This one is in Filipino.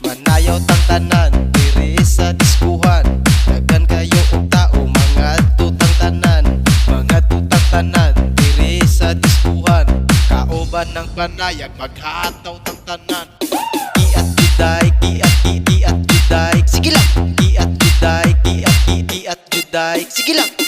Manayaw tang tanan diri sa diskuhan. Daghan kayo og tao mga tutang tanan. Mga tutang tanan diri sa diskuhan. Kauban ng panayag maghataw tang tanan. Kiat juday, kiat juday. Sige lang. Kiat juday, kiat juday. Sige lang.